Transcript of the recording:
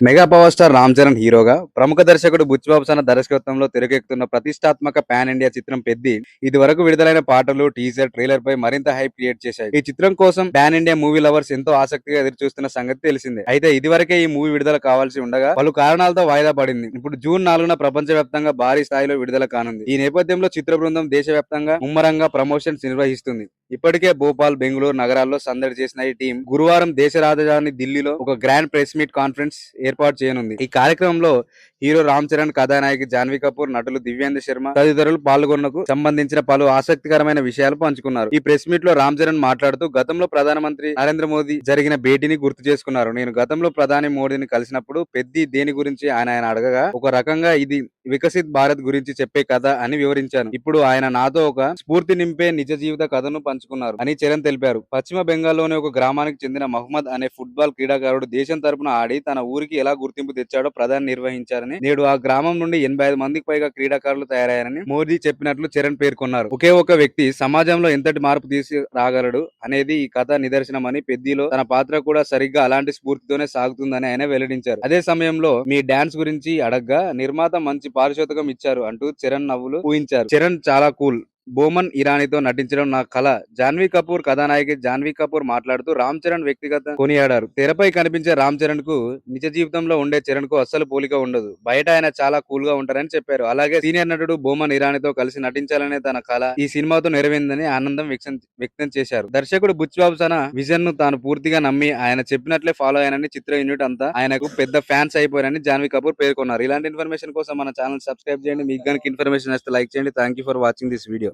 Mega power star Ram Charan హీరోగా, ప్రముఖ దర్శకుడు బుచ్చిబాబు సన దర్శకత్వంలో తెరకెక్కుతున్న ప్రతిష్టాత్మక పాన్ ఇండియా చిత్రం 'పెద్ది' ఇది వరకు విడుదలైన పాటలు, టీజర్, ట్రైలర్ పై మరింత హైప్ క్రియేట్ చేశాయి. ఈ చిత్రం కోసం పాన్ ఇండియా మూవీ లవర్స్ ఎంతో ఆసక్తిగా ఎదురుచూస్తున్న సంగతి తెలిసిందే. అయితే ఇదివరకే ఈ మూవీ విడుదల కావాల్సి ఉండగా పలు కారణాలతో వాయిదా పడింది. ఇప్పుడు జూన్ 4న ప్రపంచవ్యాప్తంగా భారీ స్థాయిలో విడుదల కానుంది. ఈ నేపథ్యంలో చిత్ర బృందం దేశవ్యాప్తంగా ముమ్మరంగా ప్రమోషన్స్ నిర్వహిస్తుంది. ఇప్పటికే భోపాల్, బెంగళూరు నగరాల్లో సందడి చేసిన ఈ టీం గురువారం దేశ రాజధాని ఢిల్లీలో ఒక గ్రాండ్ ప్రెస్ మీట్ కాన్ఫరెన్స్ ఏర్పాటు చేయనుంది. ఈ కార్యక్రమంలో హీరో రామ్ చరణ్, కథానాయకి జాన్వీ కపూర్, నటులు దివ్యేంద్ర శర్మ తదితరులు పాల్గొన్నకు సంబంధించిన పలు ఆసక్తికరమైన విషయాలు పంచుకున్నారు. ఈ ప్రెస్ మీట్ లో రామ్ చరణ్ మాట్లాడుతూ గతంలో ప్రధానమంత్రి నరేంద్ర మోదీ జరిగిన భేటీని గుర్తు చేసుకున్నారు. నేను గతంలో ప్రధాని మోడీని కలిసినప్పుడు పెద్ది దేని గురించి ఆయన అడగగా ఒక రకంగా ఇది వికసిత్ భారత్ గురించి చెప్పే కథ అని వివరించాను. ఇప్పుడు ఆయన నాతో ఒక స్ఫూర్తి నింపే నిజ జీవిత కథను పంచుకున్నారు అని చరణ్ తెలిపారు. పశ్చిమ బెంగాల్లోని ఒక గ్రామానికి చెందిన మహమ్మద్ అనే ఫుట్బాల్ క్రీడాకారుడు దేశం తరపున ఆడి తన ఊరికి ఎలా గుర్తింపు తెచ్చాడో ప్రధాని నిర్వహించారని, నేడు ఆ గ్రామం నుండి 85 మందికి పైగా క్రీడాకారులు తయారయ్యారని మోదీ చెప్పినట్లు చరణ్ పేర్కొన్నారు. ఒకే ఒక వ్యక్తి సమాజంలో ఎంతటి మార్పు తీసుకురాగలడు అనేది ఈ కథ నిదర్శనమని, పెద్దిలో తన పాత్ర కూడా సరిగ్గా అలాంటి స్ఫూర్తితోనే సాగుతుందని ఆయన వెల్లడించారు. అదే సమయంలో మీ డాన్స్ గురించి అడగ్గా నిర్మాత మంచి పారితోషికం ఇచ్చారు అంటూ చరణ్ నవ్వులు ఊహించారు. చరణ్ చాలా కూల్, బోమన్ ఇరానీతో నటించడం నా కల. జాన్వీ కపూర్ కథానాయకి జాన్వీ కపూర్ మాట్లాడుతూ రామ్ చరణ్ వ్యక్తిగత కొనియాడారు. తెరపై కనిపించే రామ్ చరణ్ కు నిజ జీవితంలో ఉండే చరణ్ కు అస్సలు పోలిక ఉండదు. బయట ఆయన చాలా కూల్ గా ఉంటారని చెప్పారు. అలాగే సీనియర్ నటుడు బోమన్ ఇరానీతో కలిసి నటించాలనే తన కల ఈ సినిమాతో నెరవేరిందని ఆనందం వ్యక్తం చేశారు. దర్శకుడు బుచ్చిబాబు సన విజన్ ను తాను పూర్తిగా నమ్మి ఆయన చెప్పినట్లే ఫాలో అయ్యానని, చిత్ర యూనిట్ అంతా ఆయనకు పెద్ద ఫ్యాన్స్ అయిపోయారని జాన్వీ కపూర్ పేర్కొన్నారు. ఇలాంటి ఇన్ఫర్మేషన్ కోసం మన ఛానల్ సబ్స్క్రైబ్ చేయండి. మీకు గనుక ఇన్ఫర్మేషన్ వస్తే లైక్ చేయండి. Thank you for watching this video.